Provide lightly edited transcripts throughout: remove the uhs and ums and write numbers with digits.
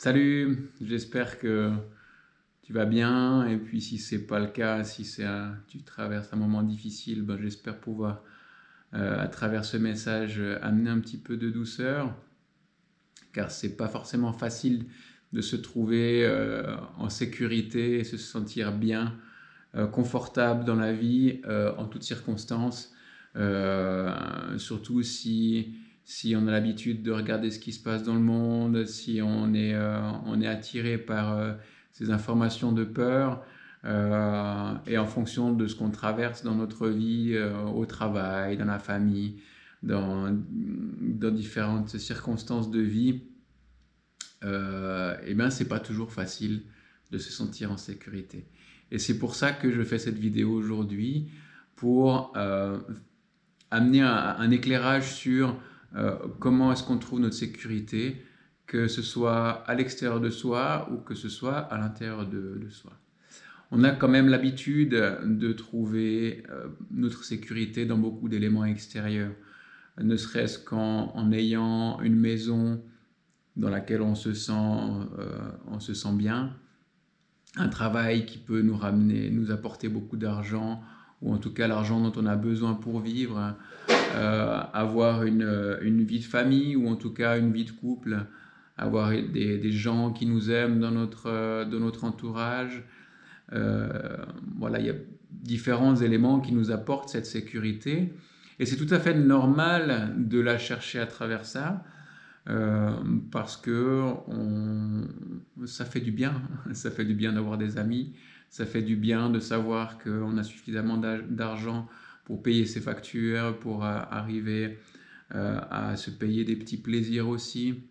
Salut, j'espère que tu vas bien et puis si c'est pas le cas, si tu traverses un moment difficile, ben, j'espère pouvoir à travers ce message amener un petit peu de douceur car c'est pas forcément facile de se trouver en sécurité et se sentir bien, confortable dans la vie en toutes circonstances, surtout si on a l'habitude de regarder ce qui se passe dans le monde, si on est attiré par ces informations de peur, et en fonction de ce qu'on traverse dans notre vie, au travail, dans la famille, dans différentes circonstances de vie, et bien c'est pas toujours facile de se sentir en sécurité. Et c'est pour ça que je fais cette vidéo aujourd'hui, pour amener un éclairage sur comment est-ce qu'on trouve notre sécurité, que ce soit à l'extérieur de soi ou que ce soit à l'intérieur de soi. On a quand même l'habitude de trouver notre sécurité dans beaucoup d'éléments extérieurs, ne serait-ce qu'en ayant une maison dans laquelle on se sent bien, un travail qui peut nous apporter beaucoup d'argent, ou en tout cas l'argent dont on a besoin pour vivre, avoir une vie de famille, ou en tout cas une vie de couple, avoir des gens qui nous aiment dans notre entourage. Voilà, il y a différents éléments qui nous apportent cette sécurité, et c'est tout à fait normal de la chercher à travers ça. Parce que ça fait du bien, ça fait du bien d'avoir des amis, ça fait du bien de savoir qu'on a suffisamment d'argent pour payer ses factures, pour arriver à se payer des petits plaisirs aussi.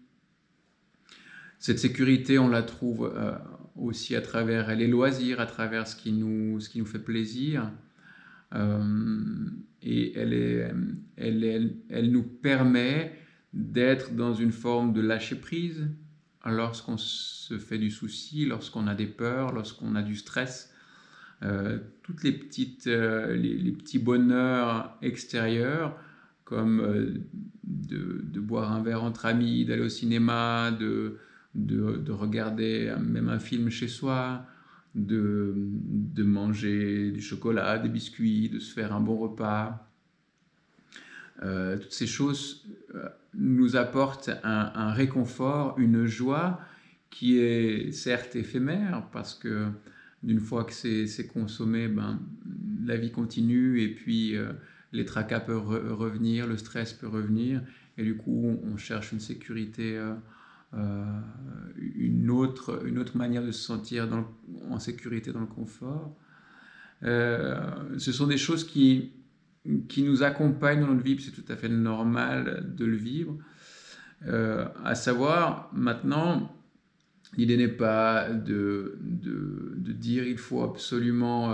Cette sécurité, on la trouve aussi à travers les loisirs, à travers ce qui nous fait plaisir. Et elle nous permet d'être dans une forme de lâcher prise lorsqu'on se fait du souci, lorsqu'on a des peurs, lorsqu'on a du stress. Toutes les petits bonheurs extérieurs, comme de boire un verre entre amis, d'aller au cinéma, de regarder même un film chez soi, de manger du chocolat, des biscuits, de se faire un bon repas. Toutes ces choses nous apportent un réconfort, une joie qui est certes éphémère, parce que d'une fois que c'est consommé, ben, la vie continue, et puis les tracas peuvent revenir, le stress peut revenir, et du coup on cherche une sécurité, une autre manière de se sentir en sécurité, dans le confort. Ce sont des choses qui nous accompagnent dans notre vie, c'est tout à fait normal de le vivre. À savoir, maintenant, l'idée n'est pas de dire il faut absolument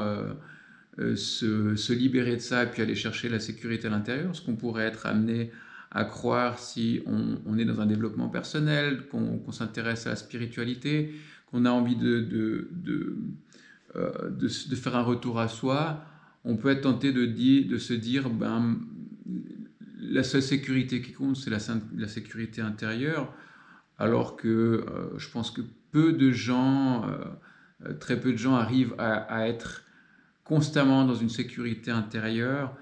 se libérer de ça et puis aller chercher la sécurité à l'intérieur, ce qu'on pourrait être amené à croire si on est dans un développement personnel, qu'on s'intéresse à la spiritualité, qu'on a envie de faire un retour à soi. On peut être tenté de se dire, ben, la seule sécurité qui compte, c'est la sécurité intérieure, alors que je pense que très peu de gens arrivent à être constamment dans une sécurité intérieure,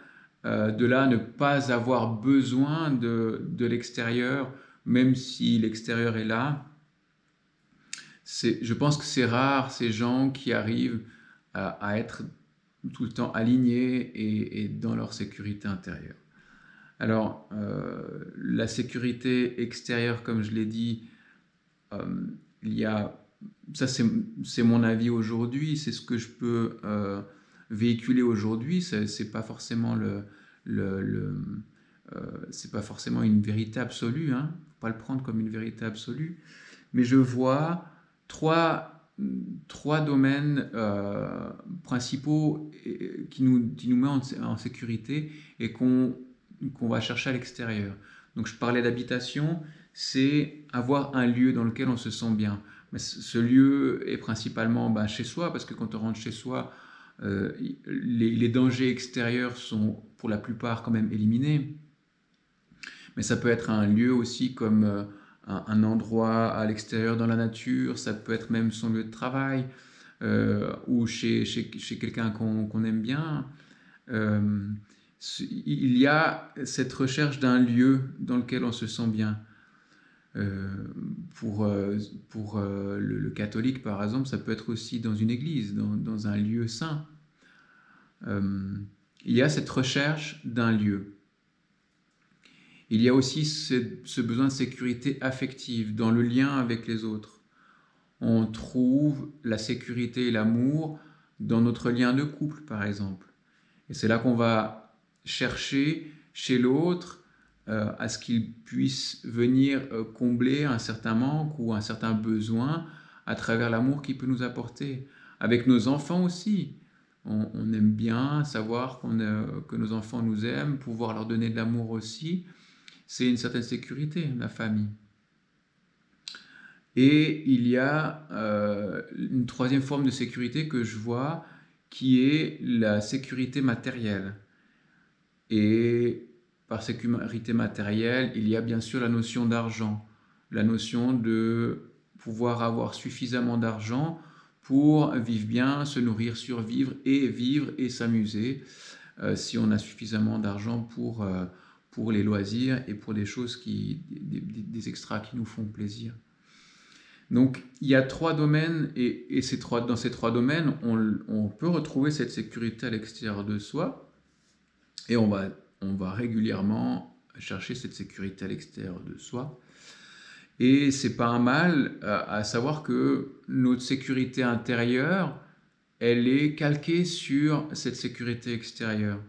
de là à ne pas avoir besoin de l'extérieur, même si l'extérieur est là. Je pense que c'est rare ces gens qui arrivent à être tout le temps alignés et dans leur sécurité intérieure. Alors, la sécurité extérieure, comme je l'ai dit, il y a, ça c'est mon avis aujourd'hui, c'est ce que je peux véhiculer aujourd'hui, c'est pas forcément c'est pas forcément une vérité absolue, hein, faut pas le prendre comme une vérité absolue, mais je vois trois domaines principaux qui nous mettent en sécurité et qu'on va chercher à l'extérieur. Donc je parlais d'habitation, c'est avoir un lieu dans lequel on se sent bien. Mais ce lieu est principalement chez soi, parce que quand on rentre chez soi, les dangers extérieurs sont pour la plupart quand même éliminés. Mais ça peut être un lieu aussi comme un endroit à l'extérieur dans la nature, ça peut être même son lieu de travail, ou chez quelqu'un qu'on aime bien. Il y a cette recherche d'un lieu dans lequel on se sent bien. Euh, pour le catholique, par exemple, ça peut être aussi dans une église, dans un lieu saint. Il y a cette recherche d'un lieu. Il y a aussi ce besoin de sécurité affective dans le lien avec les autres. On trouve la sécurité et l'amour dans notre lien de couple, par exemple. Et c'est là qu'on va chercher chez l'autre à ce qu'il puisse venir combler un certain manque ou un certain besoin à travers l'amour qu'il peut nous apporter. Avec nos enfants aussi. On aime bien savoir que nos enfants nous aiment, pouvoir leur donner de l'amour aussi. C'est une certaine sécurité, la famille. Et il y a une troisième forme de sécurité que je vois, qui est la sécurité matérielle. Et par sécurité matérielle, il y a bien sûr la notion d'argent, la notion de pouvoir avoir suffisamment d'argent pour vivre bien, se nourrir, survivre et s'amuser, si on a suffisamment d'argent pour les loisirs et pour des choses des extras qui nous font plaisir. Donc il y a trois domaines et dans ces trois domaines, on peut retrouver cette sécurité à l'extérieur de soi et on va régulièrement chercher cette sécurité à l'extérieur de soi. Et c'est pas un mal à savoir que notre sécurité intérieure, elle est calquée sur cette sécurité extérieure.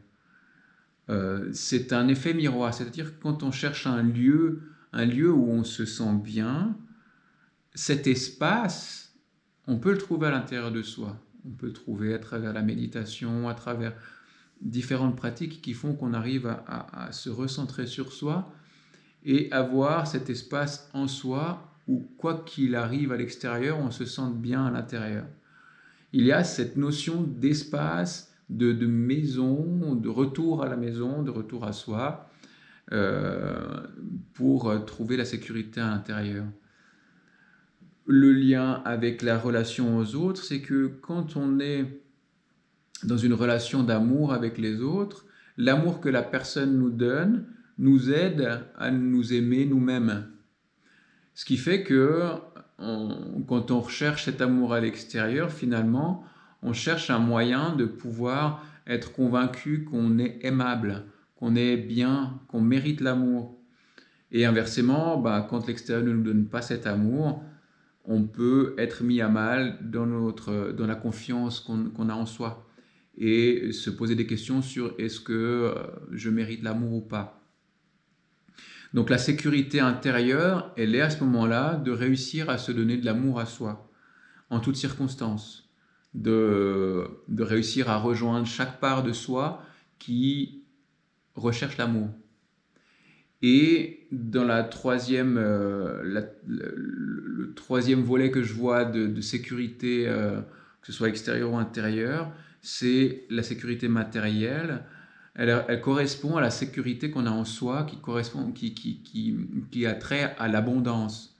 C'est un effet miroir, c'est-à-dire que quand on cherche un lieu où on se sent bien, cet espace, on peut le trouver à l'intérieur de soi. On peut le trouver à travers la méditation, à travers différentes pratiques qui font qu'on arrive à se recentrer sur soi et avoir cet espace en soi où, quoi qu'il arrive à l'extérieur, on se sente bien à l'intérieur. Il y a cette notion d'espace, de maison, de retour à la maison, de retour à soi, pour trouver la sécurité à l'intérieur. Le lien avec la relation aux autres, c'est que quand on est dans une relation d'amour avec les autres, l'amour que la personne nous donne nous aide à nous aimer nous-mêmes. Ce qui fait que quand on recherche cet amour à l'extérieur, finalement, on cherche un moyen de pouvoir être convaincu qu'on est aimable, qu'on est bien, qu'on mérite l'amour. Et inversement, quand l'extérieur ne nous donne pas cet amour, on peut être mis à mal dans la confiance qu'on a en soi et se poser des questions sur est-ce que je mérite l'amour ou pas. Donc la sécurité intérieure, elle est à ce moment-là de réussir à se donner de l'amour à soi, en toutes circonstances, de réussir à rejoindre chaque part de soi qui recherche l'amour. Et dans le troisième volet que je vois de sécurité, que ce soit extérieure ou intérieure, c'est la sécurité matérielle. Elle correspond à la sécurité qu'on a en soi, qui a trait à l'abondance.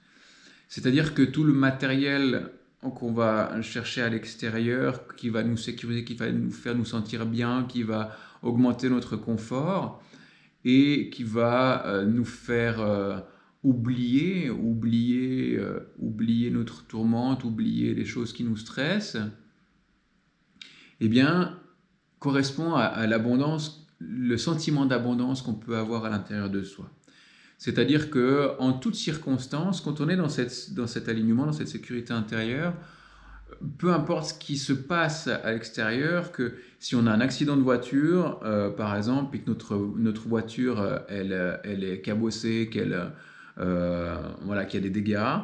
C'est-à-dire que tout le matériel qu'on va chercher à l'extérieur, qui va nous sécuriser, qui va nous faire nous sentir bien, qui va augmenter notre confort, et qui va nous faire oublier notre tourmente, oublier les choses qui nous stressent, eh bien, correspond à l'abondance, le sentiment d'abondance qu'on peut avoir à l'intérieur de soi. C'est-à-dire qu'en toutes circonstances, quand on est dans cet alignement, dans cette sécurité intérieure, peu importe ce qui se passe à l'extérieur, que si on a un accident de voiture, par exemple, et que notre voiture, elle est cabossée, qu'il y a des dégâts,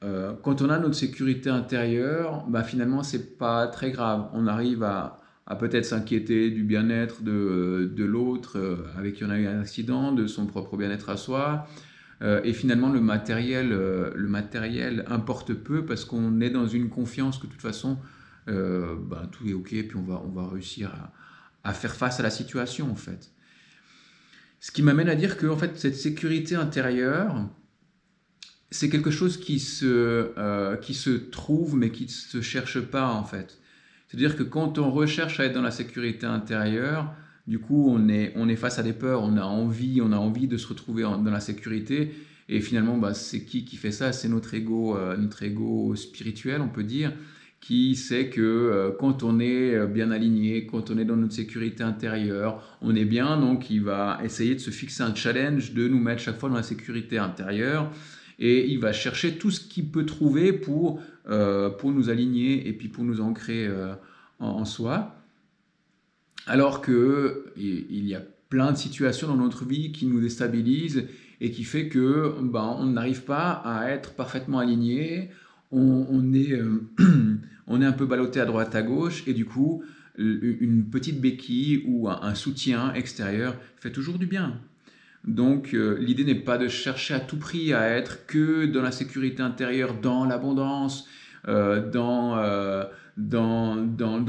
quand on a notre sécurité intérieure, finalement, c'est pas très grave. On arrive à peut-être s'inquiéter du bien-être de l'autre avec qui on a eu un accident, de son propre bien-être à soi. Et finalement, le matériel importe peu parce qu'on est dans une confiance que de toute façon, tout est OK, puis on va réussir à faire face à la situation, en fait. Ce qui m'amène à dire que en fait, cette sécurité intérieure, c'est quelque chose qui se trouve mais qui ne se cherche pas en fait. C'est-à-dire que quand on recherche à être dans la sécurité intérieure, du coup on est face à des peurs, on a envie de se retrouver dans la sécurité et finalement bah, c'est qui fait ça? C'est notre ego spirituel on peut dire, qui sait que quand on est bien aligné, quand on est dans notre sécurité intérieure, on est bien, donc il va essayer de se fixer un challenge de nous mettre chaque fois dans la sécurité intérieure et il va chercher tout ce qu'il peut trouver pour nous aligner et puis pour nous ancrer en soi. Alors que il y a plein de situations dans notre vie qui nous déstabilisent et qui fait que ben, on n'arrive pas à être parfaitement aligné, on est, on est un peu ballotté à droite à gauche et du coup une petite béquille ou un soutien extérieur fait toujours du bien. Donc l'idée n'est pas de chercher à tout prix à être que dans la sécurité intérieure, dans l'abondance, dans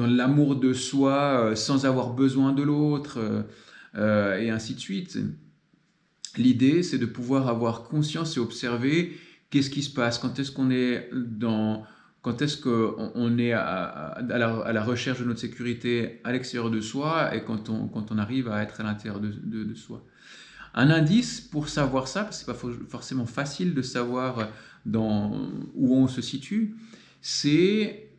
l'amour de soi sans avoir besoin de l'autre, et ainsi de suite. L'idée, c'est de pouvoir avoir conscience et observer qu'est-ce qui se passe, quand est-ce qu'on est quand est-ce qu'on est à la recherche de notre sécurité à l'extérieur de soi et quand on arrive à être à l'intérieur de soi. Un indice pour savoir ça, parce que c'est pas forcément facile de savoir où on se situe, c'est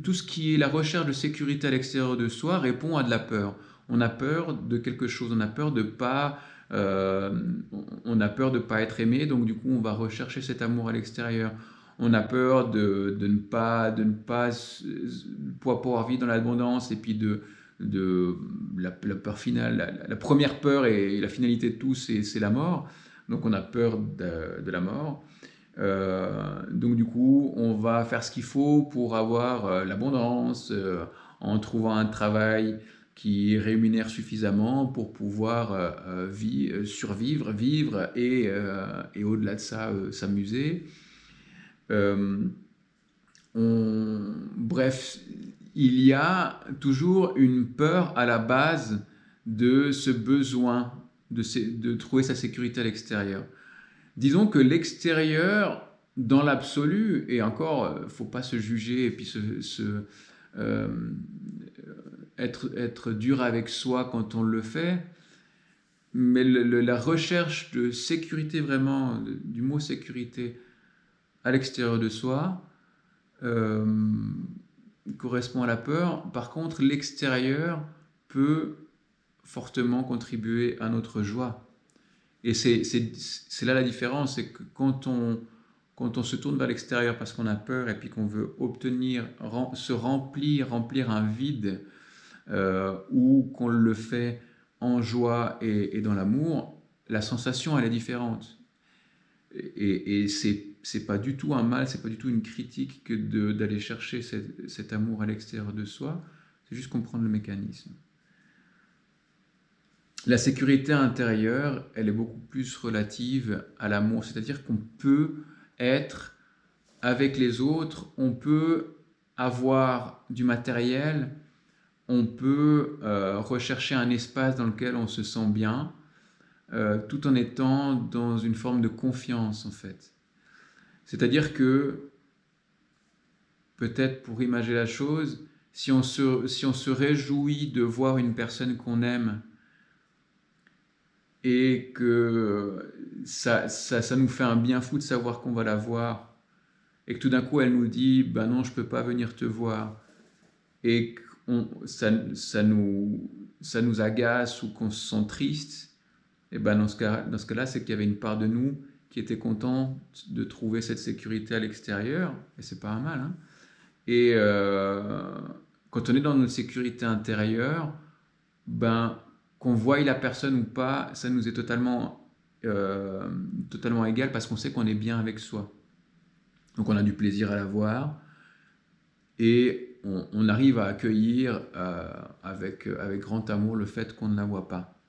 tout ce qui est la recherche de sécurité à l'extérieur de soi répond à de la peur. On a peur de quelque chose, on a peur de pas, on a peur de pas être aimé, donc du coup on va rechercher cet amour à l'extérieur. On a peur de ne pas pouvoir vivre dans l'abondance et puis de la peur finale, la première peur et la finalité de tout, c'est la mort. Donc on a peur de la mort. Donc du coup, on va faire ce qu'il faut pour avoir l'abondance en trouvant un travail qui rémunère suffisamment pour pouvoir survivre, vivre et au-delà de ça, s'amuser. Bref, il y a toujours une peur à la base de ce besoin de trouver sa sécurité à l'extérieur. Disons que l'extérieur, dans l'absolu, et encore, il ne faut pas se juger et puis euh, être dur avec soi quand on le fait, mais la recherche de sécurité vraiment, du mot sécurité à l'extérieur de soi, euh, correspond à la peur. Par contre, l'extérieur peut fortement contribuer à notre joie. Et c'est là la différence, c'est que quand on se tourne vers l'extérieur parce qu'on a peur et puis qu'on veut obtenir, remplir un vide, ou qu'on le fait en joie et dans l'amour, la sensation elle est différente. Et c'est pas du tout un mal, c'est pas du tout une critique que d'aller chercher cet amour à l'extérieur de soi, c'est juste comprendre le mécanisme. La sécurité intérieure, elle est beaucoup plus relative à l'amour, c'est-à-dire qu'on peut être avec les autres, on peut avoir du matériel, on peut rechercher un espace dans lequel on se sent bien, tout en étant dans une forme de confiance en fait. C'est-à-dire que, peut-être pour imaginer la chose, si on se réjouit de voir une personne qu'on aime et que ça nous fait un bien fou de savoir qu'on va la voir et que tout d'un coup elle nous dit « ben non, je ne peux pas venir te voir » et que ça nous agace ou qu'on se sent triste, et ben dans ce cas-là, c'est qu'il y avait une part de nous qui était content de trouver cette sécurité à l'extérieur, et c'est pas un mal, hein. Et quand on est dans notre sécurité intérieure, ben, qu'on voie la personne ou pas, ça nous est totalement égal parce qu'on sait qu'on est bien avec soi. Donc on a du plaisir à la voir et on arrive à accueillir avec grand amour le fait qu'on ne la voit pas.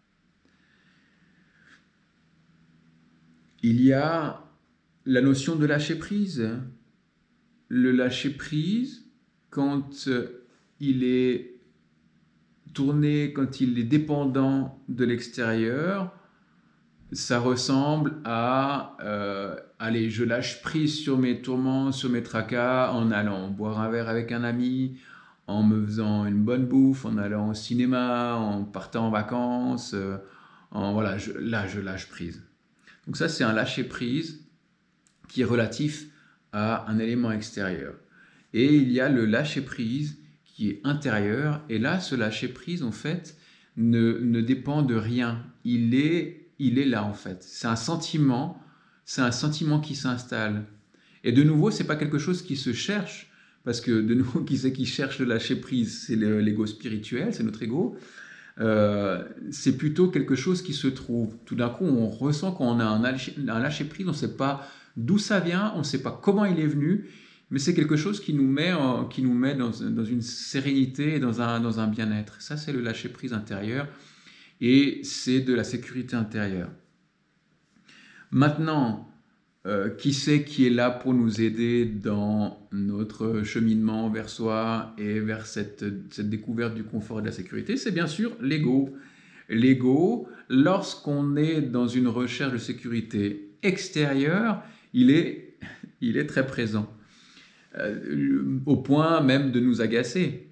Il y a la notion de lâcher prise. Le lâcher prise, quand il est tourné, quand il est dépendant de l'extérieur, ça ressemble à allez, je lâche prise sur mes tourments, sur mes tracas, en allant boire un verre avec un ami, en me faisant une bonne bouffe, en allant au cinéma, en partant en vacances, voilà, là, je lâche prise. Donc ça, c'est un lâcher prise qui est relatif à un élément extérieur. Et il y a le lâcher prise qui est intérieur. Et là, ce lâcher prise, en fait, ne dépend de rien. Il est là, en fait. C'est un sentiment qui s'installe. Et de nouveau, c'est pas quelque chose qui se cherche, parce que de nouveau, qui c'est qui cherche le lâcher prise? C'est l'ego spirituel, c'est notre ego. C'est plutôt quelque chose qui se trouve. Tout d'un coup, on ressent qu'on a un lâcher prise, on ne sait pas d'où ça vient, on ne sait pas comment il est venu, mais c'est quelque chose qui nous met dans une sérénité et dans un bien-être. Ça, c'est le lâcher prise intérieur et c'est de la sécurité intérieure. Maintenant, qui c'est qui est là pour nous aider dans notre cheminement vers soi et vers cette découverte du confort et de la sécurité? C'est bien sûr l'ego. L'ego, lorsqu'on est dans une recherche de sécurité extérieure, il est très présent, au point même de nous agacer.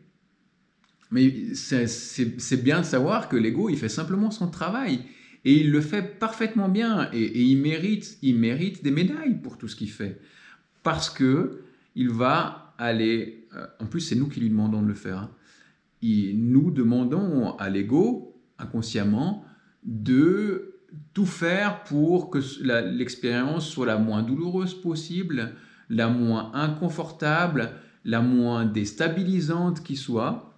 Mais c'est bien de savoir que l'ego, il fait simplement son travail. Et il le fait parfaitement bien. Et il mérite des médailles pour tout ce qu'il fait. Parce que il va aller... en plus, c'est nous qui lui demandons de le faire. Hein. Nous demandons à l'ego, inconsciemment, de tout faire pour que l'expérience soit la moins douloureuse possible, la moins inconfortable, la moins déstabilisante qui soit.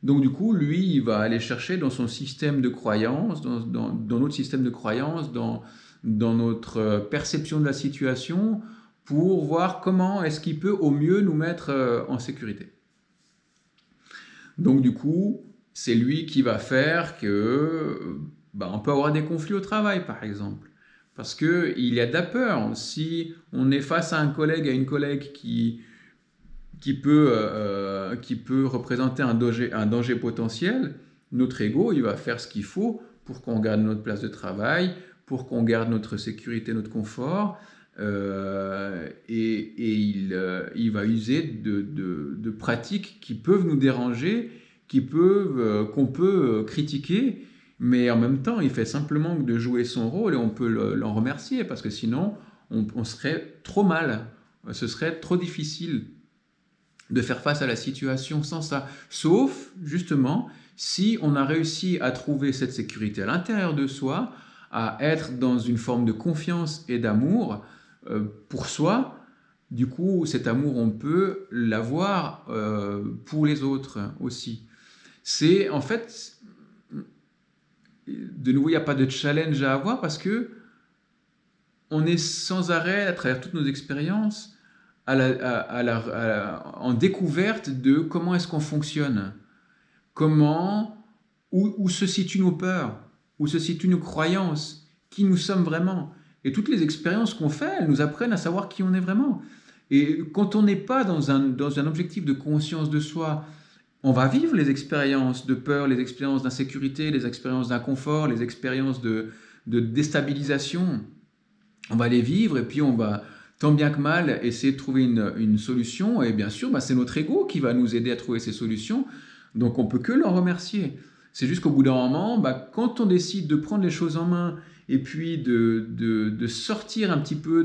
Donc du coup, lui, il va aller chercher dans son système de croyance, dans notre système de croyance, dans notre perception de la situation, pour voir comment est-ce qu'il peut au mieux nous mettre en sécurité. Donc du coup, c'est lui qui va faire que on peut avoir des conflits au travail, par exemple. Parce qu'il y a de la peur. Si on est face à un collègue, à une collègue qui peut représenter un danger potentiel, notre ego, il va faire ce qu'il faut pour qu'on garde notre place de travail, pour qu'on garde notre sécurité, notre confort, et il va user de pratiques qui peuvent nous déranger, qu'on peut critiquer, mais en même temps, il fait simplement de jouer son rôle et on peut l'en remercier, parce que sinon, on serait trop mal, ce serait trop difficile de faire face à la situation sans ça, sauf justement si on a réussi à trouver cette sécurité à l'intérieur de soi, à être dans une forme de confiance et d'amour pour soi. Du coup, cet amour, on peut l'avoir pour les autres aussi. C'est en fait, de nouveau, il n'y a pas de challenge à avoir parce que on est sans arrêt, à travers toutes nos expériences, en découverte de comment est-ce qu'on fonctionne, où se situent nos peurs, où se situent nos croyances, qui nous sommes vraiment. Et toutes les expériences qu'on fait, elles nous apprennent à savoir qui on est vraiment. Et quand on n'est pas dans un objectif de conscience de soi, on va vivre les expériences de peur, les expériences d'insécurité, les expériences d'inconfort, les expériences de déstabilisation. On va les vivre et puis on va, tant bien que mal, essayer de trouver une solution. Et bien sûr, c'est notre ego qui va nous aider à trouver ces solutions. Donc on ne peut que l'en remercier. C'est juste qu'au bout d'un moment, quand on décide de prendre les choses en main et puis de sortir un petit peu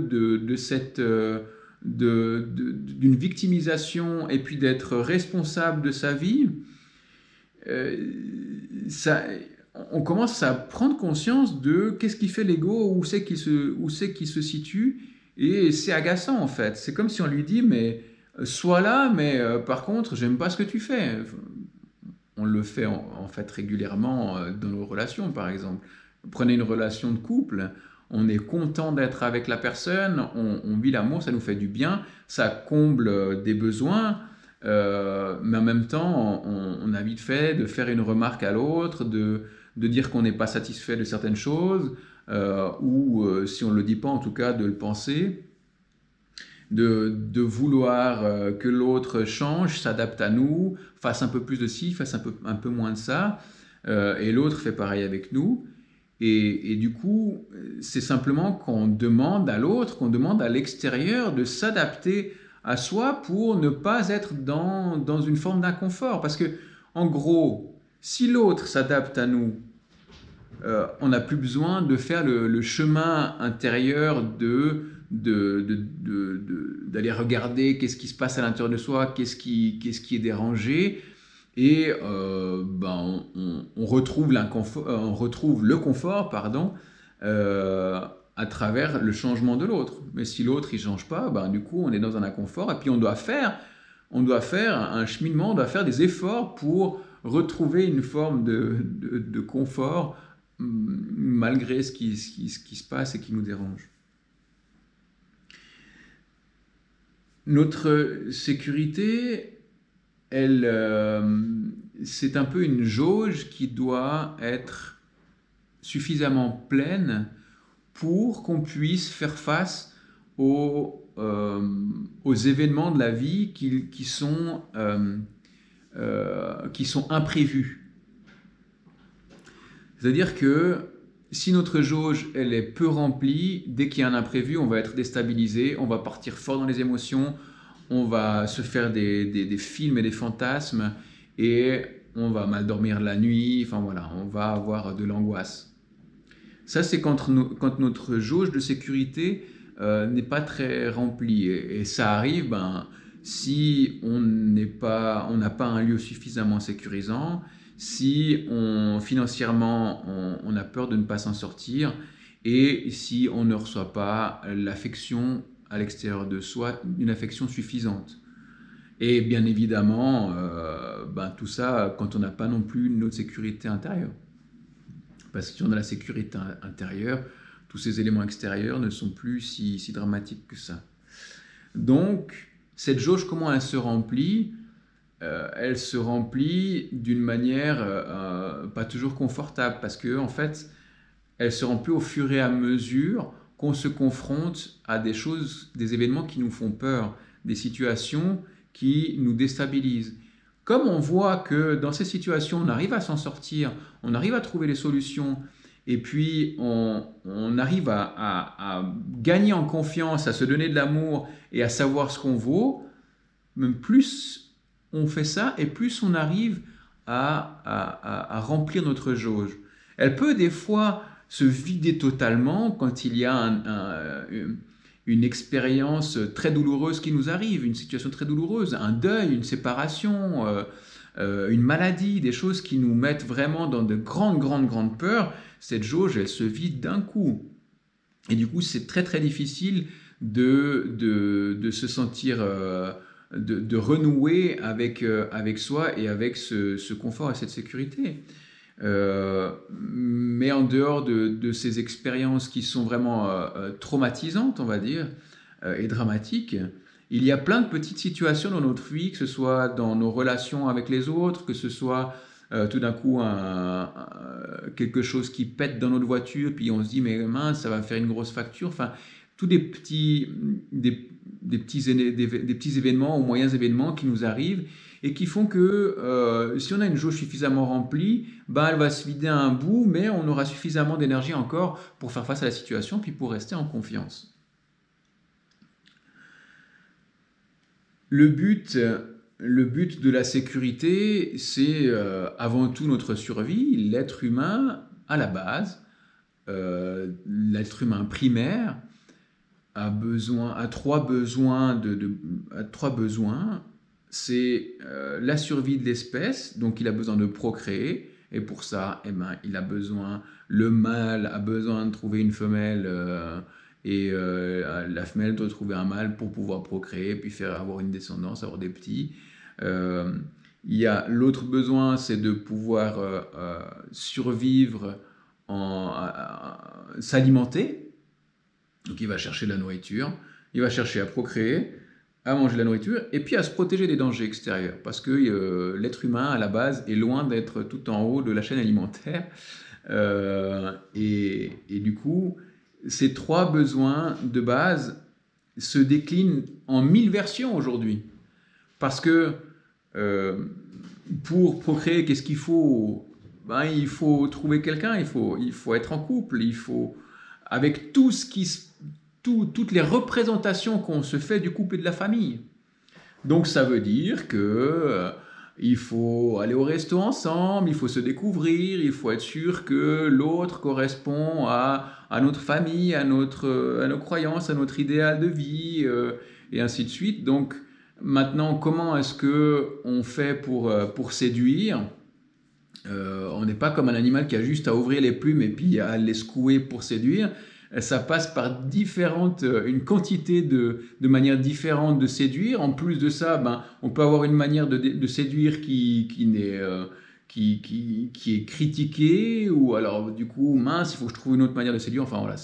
d'une victimisation et puis d'être responsable de sa vie, on commence à prendre conscience de qu'est-ce qui fait l'ego, où c'est qu'il se situe, et c'est agaçant en fait. C'est comme si on lui dit mais sois là, mais par contre j'aime pas ce que tu fais. On le fait en fait régulièrement dans nos relations, par exemple. Prenez une relation de couple, on est content d'être avec la personne, on vit l'amour, ça nous fait du bien, ça comble des besoins, mais en même temps, on a vite fait de faire une remarque à l'autre, de dire qu'on n'est pas satisfait de certaines choses, ou si on ne le dit pas, en tout cas, de le penser, de vouloir que l'autre change, s'adapte à nous, fasse un peu plus de ci, fasse un peu moins de ça, et l'autre fait pareil avec nous. Et du coup, c'est simplement qu'on demande à l'autre, qu'on demande à l'extérieur de s'adapter à soi pour ne pas être dans une forme d'inconfort. Parce que, en gros, si l'autre s'adapte à nous, on n'a plus besoin de faire le chemin intérieur d'aller regarder qu'est-ce qui se passe à l'intérieur de soi, qu'est-ce qui est dérangé. Et on retrouve le confort, pardon, à travers le changement de l'autre. Mais si l'autre il change pas, du coup on est dans un inconfort et puis on doit faire un cheminement, on doit faire des efforts pour retrouver une forme de confort malgré ce qui se passe et qui nous dérange. Notre sécurité, c'est un peu une jauge qui doit être suffisamment pleine pour qu'on puisse faire face aux événements de la vie qui sont imprévus. C'est-à-dire que si notre jauge elle est peu remplie, dès qu'il y a un imprévu, on va être déstabilisé, on va partir fort dans les émotions, on va se faire des films et des fantasmes et on va mal dormir la nuit, enfin voilà, on va avoir de l'angoisse. Ça, c'est quand notre jauge de sécurité n'est pas très remplie. Et ça arrive si on n'a pas un lieu suffisamment sécurisant, si financièrement on a peur de ne pas s'en sortir et si on ne reçoit pas l'affection à l'extérieur de soi, une affection suffisante. Et bien évidemment, tout ça quand on n'a pas non plus notre sécurité intérieure. Parce que si on a la sécurité intérieure, tous ces éléments extérieurs ne sont plus si dramatiques que ça. Donc, cette jauge, comment elle se remplit ? Elle se remplit d'une manière pas toujours confortable, parce que en fait, elle se remplit au fur et à mesure qu'on se confronte à des événements qui nous font peur, des situations qui nous déstabilisent. Comme on voit que dans ces situations, on arrive à s'en sortir, on arrive à trouver les solutions, et puis on arrive à gagner en confiance, à se donner de l'amour et à savoir ce qu'on vaut, même plus on fait ça, et plus on arrive à remplir notre jauge. Elle peut des fois se vider totalement quand il y a une expérience très douloureuse qui nous arrive, une situation très douloureuse, un deuil, une séparation, une maladie, des choses qui nous mettent vraiment dans de grandes peurs. Cette jauge, elle se vide d'un coup. Et du coup, c'est très très difficile de se sentir, de renouer avec soi et avec ce confort et cette sécurité. Mais en dehors de ces expériences qui sont vraiment traumatisantes, on va dire, et dramatiques, il y a plein de petites situations dans notre vie, que ce soit dans nos relations avec les autres, que ce soit tout d'un coup quelque chose qui pète dans notre voiture, puis on se dit mais mince, ça va me faire une grosse facture. Enfin, tous des petits événements ou moyens événements qui nous arrivent et qui font que si on a une jauge suffisamment remplie, elle va se vider à un bout, mais on aura suffisamment d'énergie encore pour faire face à la situation, puis pour rester en confiance. Le but de la sécurité, c'est avant tout notre survie. L'être humain, à la base, l'être humain primaire, a trois besoins. C'est la survie de l'espèce, donc il a besoin de procréer, et pour ça, le mâle a besoin de trouver une femelle, et la femelle doit trouver un mâle pour pouvoir procréer, puis avoir une descendance, avoir des petits. Il y a l'autre besoin, c'est de pouvoir survivre, s'alimenter. Donc il va chercher de la nourriture, il va chercher à procréer, à manger de la nourriture, et puis à se protéger des dangers extérieurs, parce que l'être humain, à la base, est loin d'être tout en haut de la chaîne alimentaire. Et du coup, ces trois besoins de base se déclinent en 1000 versions aujourd'hui. Parce que pour procréer, qu'est-ce qu'il faut ? ben, il faut trouver quelqu'un, il faut être en couple, il faut, avec tout ce toutes les représentations qu'on se fait du couple et de la famille. Donc ça veut dire que il faut aller au resto ensemble, il faut se découvrir, il faut être sûr que l'autre correspond à notre famille, à nos croyances, à notre idéal de vie, et ainsi de suite. Donc maintenant, comment est-ce que on fait pour séduire? On n'est pas comme un animal qui a juste à ouvrir les plumes et puis à les secouer pour séduire. Ça passe par une quantité de manières différentes de séduire. En plus de ça, ben, on peut avoir une manière de séduire qui est critiquée, ou alors du coup, mince, il faut que je trouve une autre manière de séduire. Enfin voilà,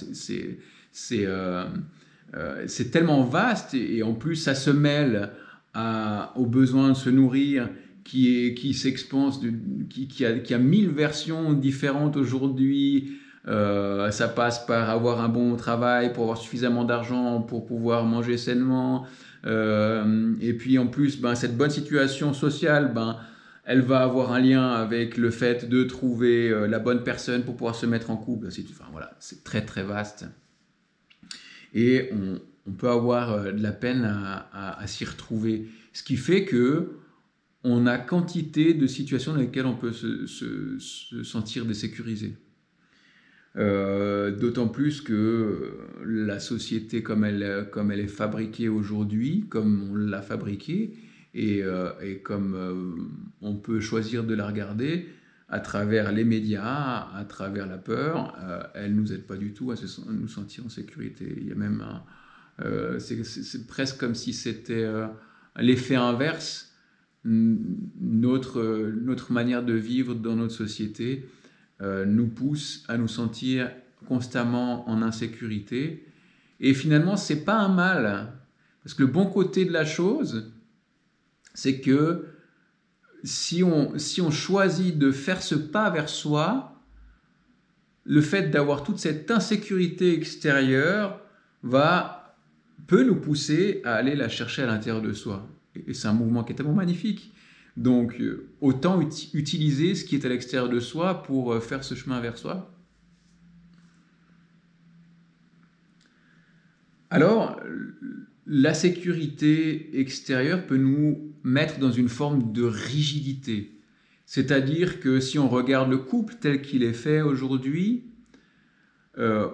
c'est tellement vaste, et en plus ça se mêle au besoin de se nourrir qui s'expanse, qui a 1000 versions différentes aujourd'hui. Ça passe par avoir un bon travail pour avoir suffisamment d'argent pour pouvoir manger sainement. Et puis en plus, ben, cette bonne situation sociale, ben, elle va avoir un lien avec le fait de trouver la bonne personne pour pouvoir se mettre en couple. Enfin, voilà, c'est très très vaste. Et on peut avoir de la peine à s'y retrouver. Ce qui fait que on a quantité de situations dans lesquelles on peut se sentir désécurisé. D'autant plus que la société, comme elle est fabriquée aujourd'hui, comme on l'a fabriquée, et comme on peut choisir de la regarder à travers les médias, à travers la peur, elle ne nous aide pas du tout à nous sentir en sécurité. Il y a même c'est presque comme si c'était l'effet inverse. Notre manière de vivre dans notre société nous pousse à nous sentir constamment en insécurité. Et finalement, c'est pas un mal. Parce que le bon côté de la chose, c'est que si on choisit de faire ce pas vers soi, le fait d'avoir toute cette insécurité extérieure peut nous pousser à aller la chercher à l'intérieur de soi. Et c'est un mouvement qui est tellement magnifique. Donc, autant utiliser ce qui est à l'extérieur de soi pour faire ce chemin vers soi. Alors, la sécurité extérieure peut nous mettre dans une forme de rigidité. C'est-à-dire que si on regarde le couple tel qu'il est fait aujourd'hui,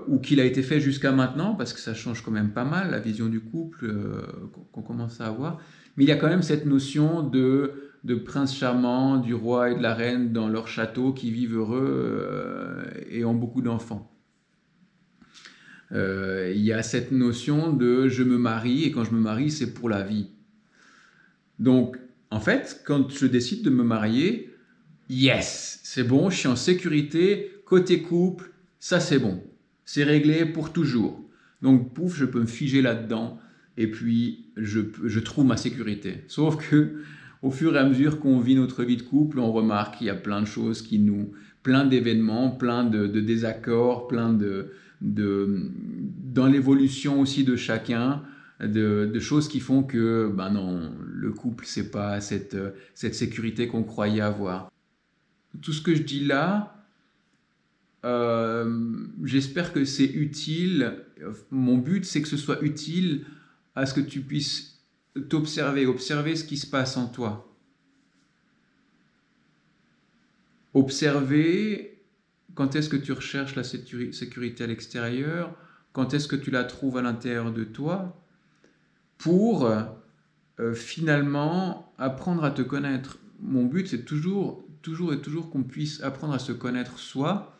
ou qu'il a été fait jusqu'à maintenant, parce que ça change quand même pas mal, la vision du couple qu'on commence à avoir, mais il y a quand même cette notion de prince charmant, du roi et de la reine dans leur château qui vivent heureux et ont beaucoup d'enfants. Il y a cette notion de je me marie, et quand je me marie, c'est pour la vie. Donc, en fait, quand je décide de me marier, yes, c'est bon, je suis en sécurité, côté couple, ça c'est bon. C'est réglé pour toujours. Donc, pouf, je peux me figer là-dedans et puis je trouve ma sécurité. Sauf que au fur et à mesure qu'on vit notre vie de couple, on remarque qu'il y a plein de choses plein d'événements, plein de désaccords, dans l'évolution aussi de chacun, de choses qui font que, ben non, le couple, c'est pas cette sécurité qu'on croyait avoir. Tout ce que je dis là, j'espère que c'est utile. Mon but, c'est que ce soit utile à ce que tu puisses observer ce qui se passe en toi. Observer quand est-ce que tu recherches la sécurité à l'extérieur, quand est-ce que tu la trouves à l'intérieur de toi, pour finalement apprendre à te connaître. Mon but, c'est toujours qu'on puisse apprendre à se connaître soi,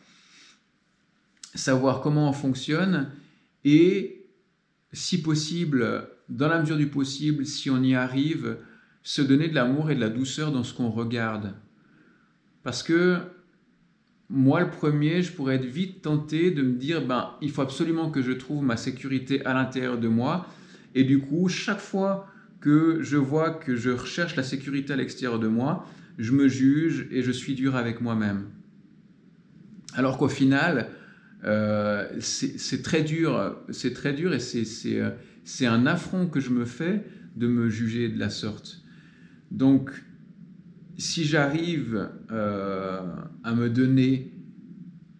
savoir comment on fonctionne, et si possible, dans la mesure du possible, si on y arrive, se donner de l'amour et de la douceur dans ce qu'on regarde. Parce que moi, le premier, je pourrais être vite tenté de me dire, ben, il faut absolument que je trouve ma sécurité à l'intérieur de moi. Et du coup, chaque fois que je vois que je recherche la sécurité à l'extérieur de moi, je me juge et je suis dur avec moi-même. Alors qu'au final, c'est très dur et c'est un affront que je me fais de me juger de la sorte. Donc, si j'arrive à me donner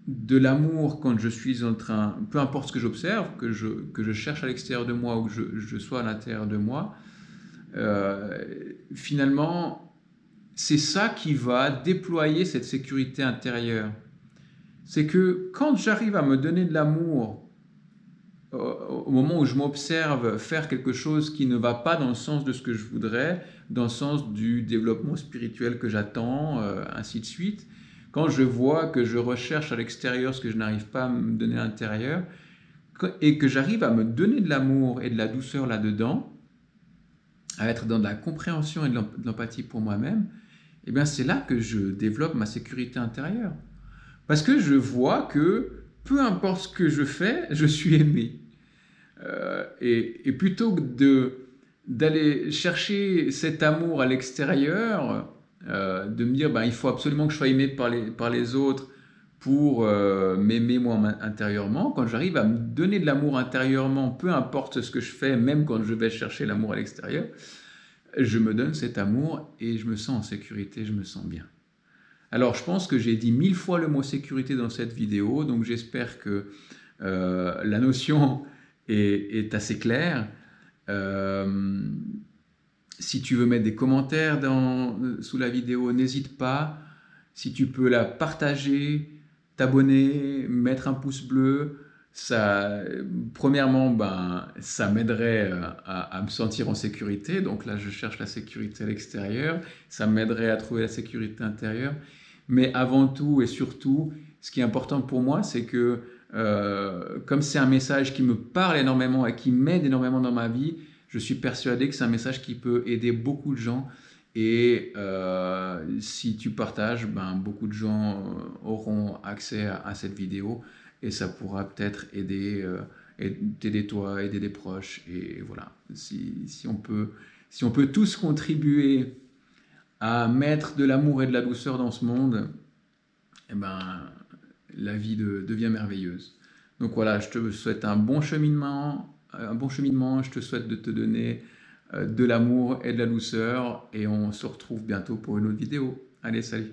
de l'amour quand je suis en train, peu importe ce que j'observe, que je cherche à l'extérieur de moi ou que je sois à l'intérieur de moi, finalement, c'est ça qui va déployer cette sécurité intérieure. C'est que quand j'arrive à me donner de l'amour au moment où je m'observe faire quelque chose qui ne va pas dans le sens de ce que je voudrais, dans le sens du développement spirituel que j'attends, ainsi de suite, quand je vois que je recherche à l'extérieur ce que je n'arrive pas à me donner à l'intérieur, et que j'arrive à me donner de l'amour et de la douceur là-dedans, à être dans de la compréhension et de l'empathie pour moi-même, eh bien c'est là que je développe ma sécurité intérieure. Parce que je vois que peu importe ce que je fais, je suis aimé. Et plutôt que d'aller chercher cet amour à l'extérieur, de me dire ben, il faut absolument que je sois aimé par les autres pour m'aimer moi intérieurement, quand j'arrive à me donner de l'amour intérieurement, peu importe ce que je fais, même quand je vais chercher l'amour à l'extérieur, je me donne cet amour et je me sens en sécurité, je me sens bien. Alors, je pense que j'ai dit 1000 fois le mot sécurité dans cette vidéo, donc j'espère que la notion est assez claire. Si tu veux mettre des commentaires sous la vidéo, n'hésite pas. Si tu peux la partager, t'abonner, mettre un pouce bleu, ça, premièrement, ben, ça m'aiderait à me sentir en sécurité. Donc là, je cherche la sécurité à l'extérieur. Ça m'aiderait à trouver la sécurité intérieure. Mais avant tout et surtout, ce qui est important pour moi, c'est que comme c'est un message qui me parle énormément et qui m'aide énormément dans ma vie, je suis persuadé que c'est un message qui peut aider beaucoup de gens. Et si tu partages, ben, beaucoup de gens auront accès à cette vidéo et ça pourra peut-être t'aider toi, aider des proches. Et voilà, si on peut tous contribuer à mettre de l'amour et de la douceur dans ce monde, eh ben, la vie devient merveilleuse. Donc voilà, je te souhaite un bon cheminement, je te souhaite de te donner de l'amour et de la douceur, et on se retrouve bientôt pour une autre vidéo. Allez, salut!